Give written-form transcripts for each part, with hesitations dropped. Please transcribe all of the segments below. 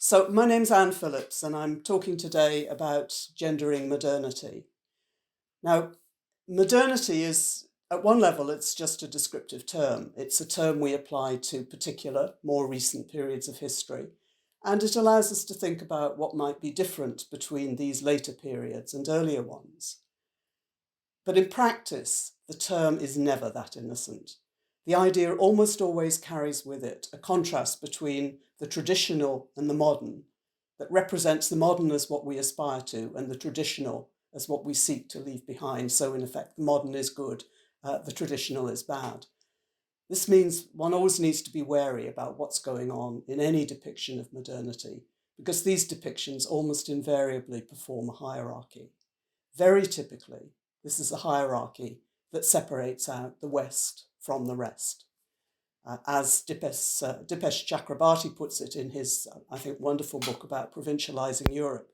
So my name's Anne Phillips, and I'm talking today about gendering modernity. Now, modernity is, at one level, it's just a descriptive term. It's a term we apply to particular, more recent periods of history, and it allows us to think about what might be different between these later periods and earlier ones. But in practice, the term is never that innocent. The idea almost always carries with it a contrast between the traditional and the modern that represents the modern as what we aspire to and the traditional as what we seek to leave behind. So in effect, the modern is good, the traditional is bad. This means one always needs to be wary about what's going on in any depiction of modernity, because these depictions almost invariably perform a hierarchy. Very typically, this is a hierarchy that separates out the West from the rest. As Dipesh Chakrabarty puts it in his, I think, wonderful book about Provincializing Europe,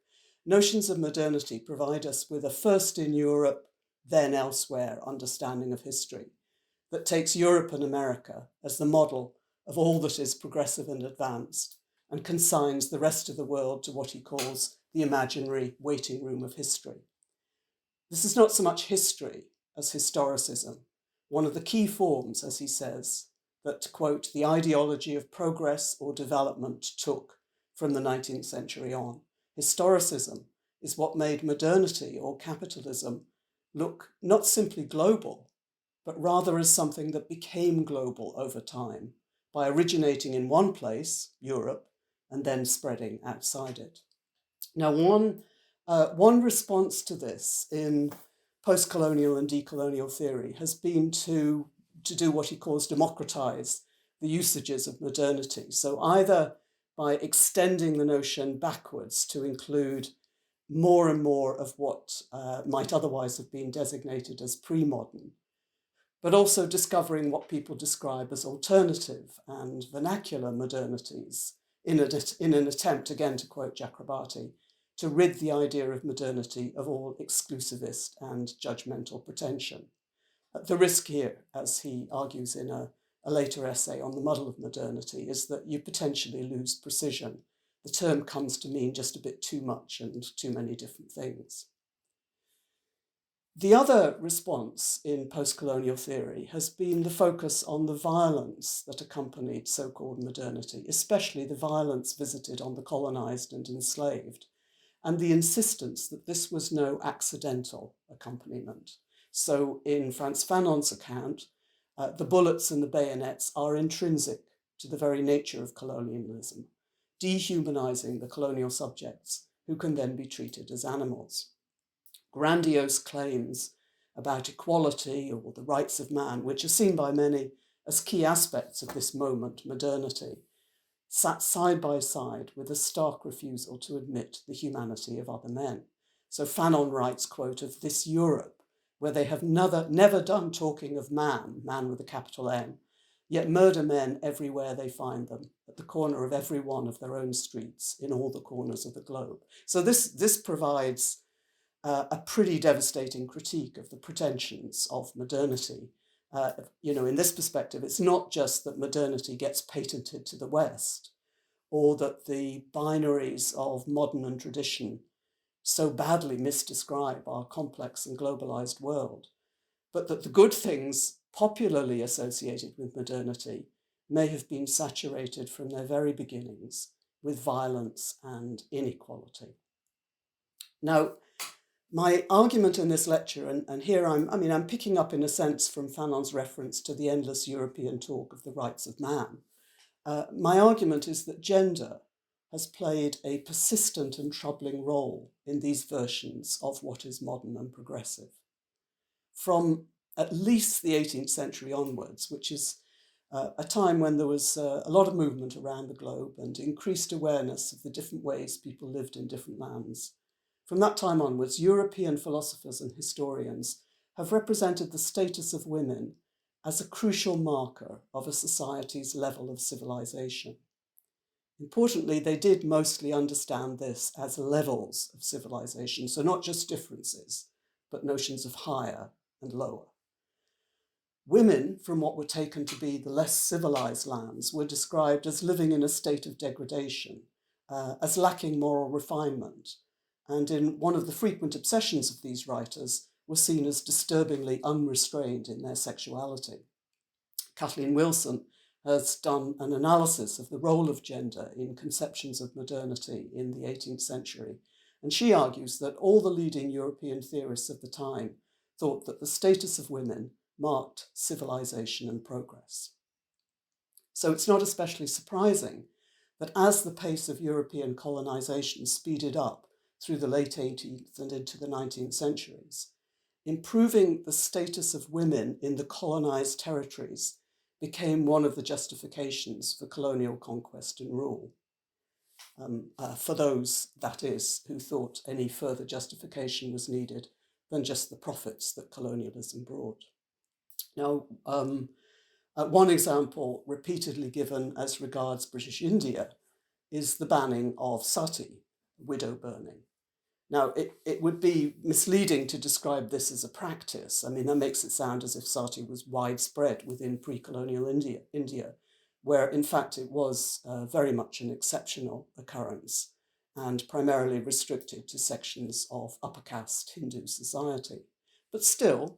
notions of modernity provide us with a first in Europe, then elsewhere understanding of history that takes Europe and America as the model of all that is progressive and advanced, and consigns the rest of the world to what he calls the imaginary waiting room of history. This is not so much history as historicism, one of the key forms, as he says, that, quote, the ideology of progress or development took from the 19th century on. Historicism is what made modernity or capitalism look not simply global, but rather as something that became global over time by originating in one place, Europe, and then spreading outside it. Now, one response to this in postcolonial and decolonial theory has been to do what he calls democratize the usages of modernity. So either by extending the notion backwards to include more and more of what might otherwise have been designated as pre-modern, but also discovering what people describe as alternative and vernacular modernities in an attempt, again to quote Chakrabarty, to rid the idea of modernity of all exclusivist and judgmental pretension. The risk here, as he argues in a later essay on the muddle of modernity, is that you potentially lose precision. The term comes to mean just a bit too much and too many different things. The other response in postcolonial theory has been the focus on the violence that accompanied so-called modernity, especially the violence visited on the colonized and enslaved, and the insistence that this was no accidental accompaniment. So in Frantz Fanon's account, the bullets and the bayonets are intrinsic to the very nature of colonialism, dehumanizing the colonial subjects who can then be treated as animals. Grandiose claims about equality or the rights of man, which are seen by many as key aspects of this moment, modernity, sat side by side with a stark refusal to admit the humanity of other men. So Fanon writes, quote, of this Europe, where they have never done talking of man with a capital M, yet murder men everywhere they find them, at the corner of every one of their own streets, in all the corners of the globe. So this provides a pretty devastating critique of the pretensions of modernity. In this perspective, it's not just that modernity gets patented to the West, or that the binaries of modern and tradition so badly misdescribe our complex and globalized world, but that the good things popularly associated with modernity may have been saturated from their very beginnings with violence and inequality. Now, my argument in this lecture, and here I'm picking up in a sense from Fanon's reference to the endless European talk of the rights of man. My argument is that gender has played a persistent and troubling role in these versions of what is modern and progressive. From at least the 18th century onwards, which is a time when there was a lot of movement around the globe and increased awareness of the different ways people lived in different lands. From that time onwards, European philosophers and historians have represented the status of women as a crucial marker of a society's level of civilization. Importantly, they did mostly understand this as levels of civilization, so not just differences, but notions of higher and lower. Women, from what were taken to be the less civilized lands, were described as living in a state of degradation, as lacking moral refinement, and in one of the frequent obsessions of these writers were seen as disturbingly unrestrained in their sexuality. Kathleen Wilson has done an analysis of the role of gender in conceptions of modernity in the 18th century, and she argues that all the leading European theorists of the time thought that the status of women marked civilization and progress. So it's not especially surprising that as the pace of European colonization speeded up through the late 18th and into the 19th centuries, improving the status of women in the colonized territories became one of the justifications for colonial conquest and rule. For those, that is, who thought any further justification was needed than just the profits that colonialism brought. Now, one example repeatedly given as regards British India is the banning of sati, widow burning. Now, it would be misleading to describe this as a practice. I mean, that makes it sound as if sati was widespread within pre-colonial India, where in fact it was very much an exceptional occurrence and primarily restricted to sections of upper caste Hindu society. But still,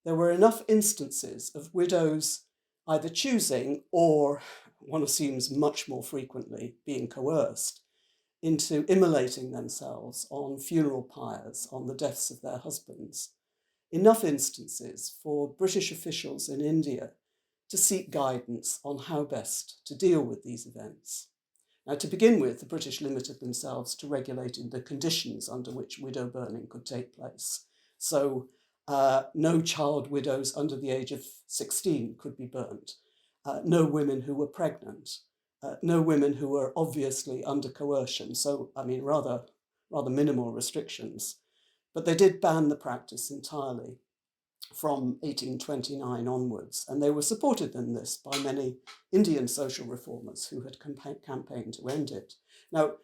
there were enough instances of widows either choosing or, one assumes much more frequently, being coerced into immolating themselves on funeral pyres on the deaths of their husbands. Enough instances for British officials in India to seek guidance on how best to deal with these events. Now, to begin with, the British limited themselves to regulating the conditions under which widow burning could take place. So no child widows under the age of 16 could be burnt, no women who were pregnant, no women who were obviously under coercion. So, I mean, rather minimal restrictions. But they did ban the practice entirely from 1829 onwards, and they were supported in this by many Indian social reformers who had campaigned to end it. Now,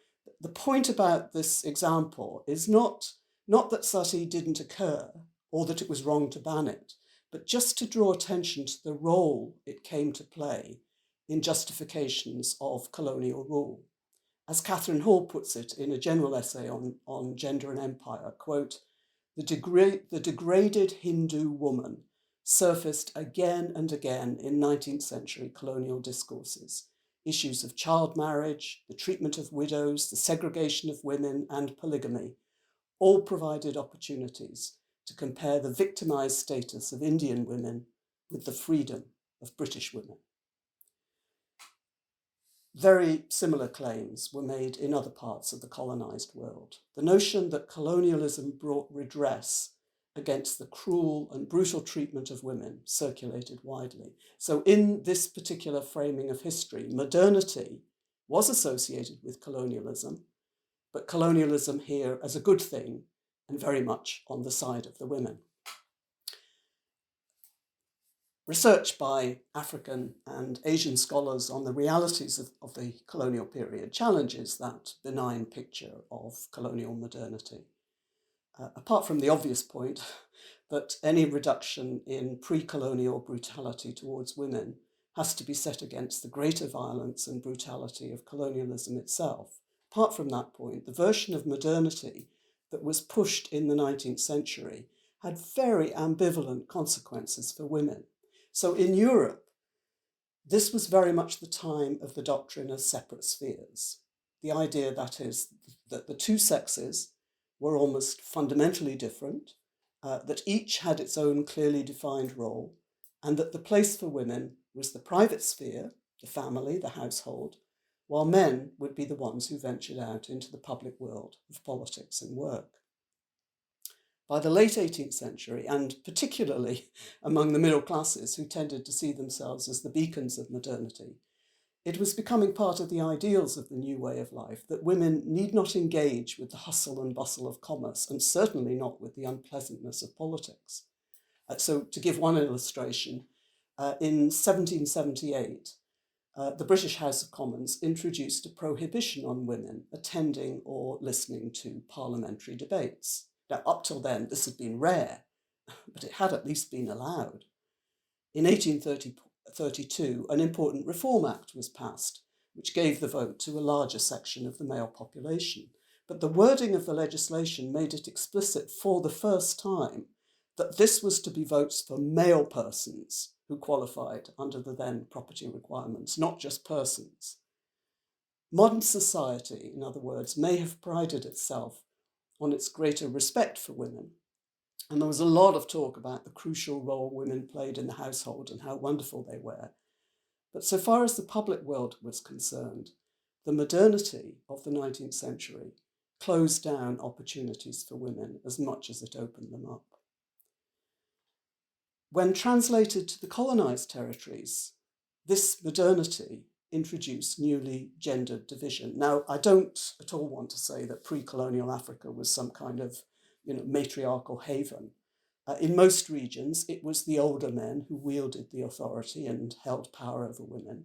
the point about this example is not that sati didn't occur or that it was wrong to ban it, but just to draw attention to the role it came to play in justifications of colonial rule. As Catherine Hall puts it in a general essay on gender and empire, quote, the degraded Hindu woman surfaced again and again in 19th century colonial discourses. Issues of child marriage, the treatment of widows, the segregation of women, and polygamy all provided opportunities to compare the victimized status of Indian women with the freedom of British women. Very similar claims were made in other parts of the colonized world. The notion that colonialism brought redress against the cruel and brutal treatment of women circulated widely. So in this particular framing of history, modernity was associated with colonialism, but colonialism here as a good thing and very much on the side of the women. Research by African and Asian scholars on the realities of the colonial period challenges that benign picture of colonial modernity. Apart from the obvious point that any reduction in pre-colonial brutality towards women has to be set against the greater violence and brutality of colonialism itself, apart from that point, the version of modernity that was pushed in the 19th century had very ambivalent consequences for women. So in Europe, this was very much the time of the doctrine of separate spheres. The idea, that is, that the two sexes were almost fundamentally different, that each had its own clearly defined role, and that the place for women was the private sphere, the family, the household, while men would be the ones who ventured out into the public world of politics and work. By the late 18th century, and particularly among the middle classes who tended to see themselves as the beacons of modernity, it was becoming part of the ideals of the new way of life that women need not engage with the hustle and bustle of commerce, and certainly not with the unpleasantness of politics. So to give one illustration, in 1778, the British House of Commons introduced a prohibition on women attending or listening to parliamentary debates. Now, up till then, this had been rare, but it had at least been allowed. In 1832, an important Reform Act was passed, which gave the vote to a larger section of the male population. But the wording of the legislation made it explicit for the first time that this was to be votes for male persons who qualified under the then property requirements, not just persons. Modern society, in other words, may have prided itself on its greater respect for women. And there was a lot of talk about the crucial role women played in the household and how wonderful they were. But so far as the public world was concerned, the modernity of the 19th century closed down opportunities for women as much as it opened them up. When translated to the colonized territories, this modernity introduced newly gendered division. Now, I don't at all want to say that pre-colonial Africa was some kind of matriarchal haven. In most regions, it was the older men who wielded the authority and held power over women.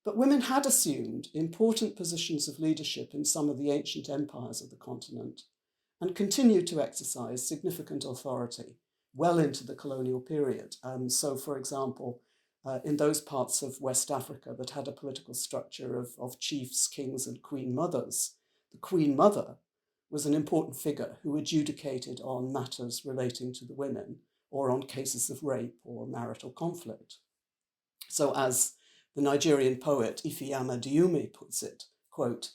But women had assumed important positions of leadership in some of the ancient empires of the continent and continued to exercise significant authority well into the colonial period. So, for example, in those parts of West Africa that had a political structure of chiefs, kings, and queen mothers, the queen mother was an important figure who adjudicated on matters relating to the women or on cases of rape or marital conflict. So as the Nigerian poet Ifeoma Diume puts it, quote,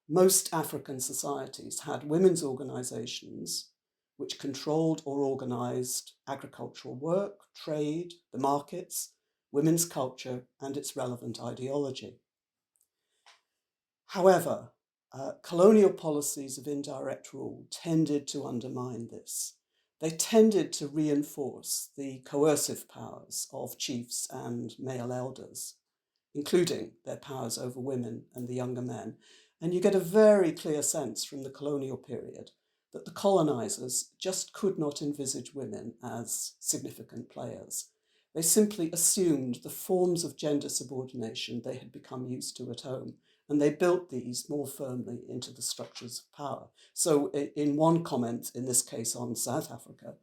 most African societies had women's organizations which controlled or organized agricultural work, trade, the markets, women's culture, and its relevant ideology. However, colonial policies of indirect rule tended to undermine this. They tended to reinforce the coercive powers of chiefs and male elders, including their powers over women and the younger men. And you get a very clear sense from the colonial period that the colonizers just could not envisage women as significant players. They simply assumed the forms of gender subordination they had become used to at home, and they built these more firmly into the structures of power. So in one comment, in this case on South Africa,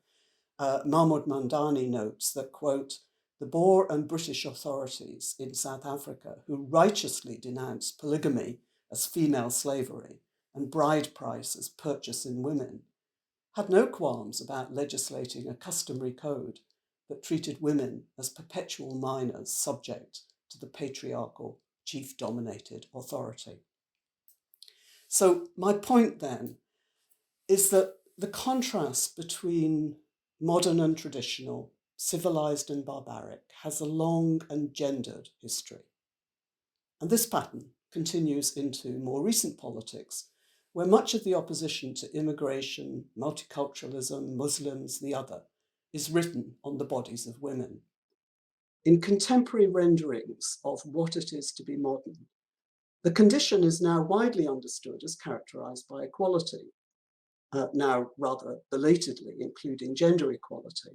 Mahmoud Mandani notes that, quote, the Boer and British authorities in South Africa, who righteously denounced polygamy as female slavery and bride price as purchase in women, had no qualms about legislating a customary code that treated women as perpetual minors subject to the patriarchal, chief-dominated authority. So my point then is that the contrast between modern and traditional, civilized and barbaric, has a long and gendered history. And this pattern continues into more recent politics, where much of the opposition to immigration, multiculturalism, Muslims, the other, is written on the bodies of women. In contemporary renderings of what it is to be modern, the condition is now widely understood as characterized by equality, now rather belatedly including gender equality.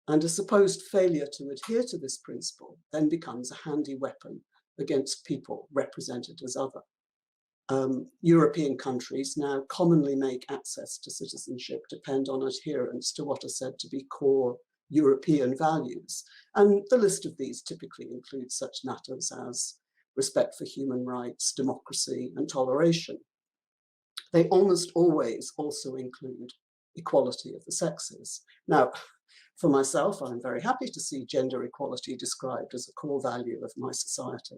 And a supposed failure to adhere to this principle then becomes a handy weapon against people represented as other. European countries now commonly make access to citizenship depend on adherence to what are said to be core European values. And the list of these typically includes such matters as respect for human rights, democracy, and toleration. They almost always also include equality of the sexes. Now, for myself, I'm very happy to see gender equality described as a core value of my society.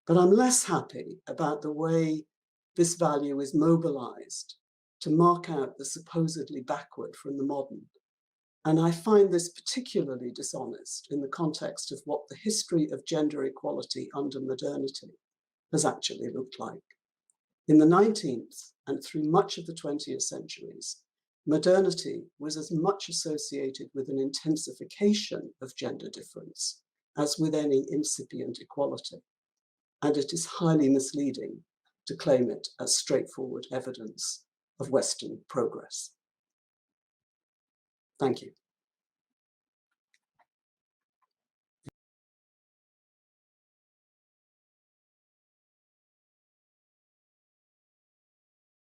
But I'm less happy about the way this value is mobilized to mark out the supposedly backward from the modern. And I find this particularly dishonest in the context of what the history of gender equality under modernity has actually looked like. In the 19th and through much of the 20th centuries, modernity was as much associated with an intensification of gender difference as with any incipient equality. And it is highly misleading to claim it as straightforward evidence of Western progress. Thank you.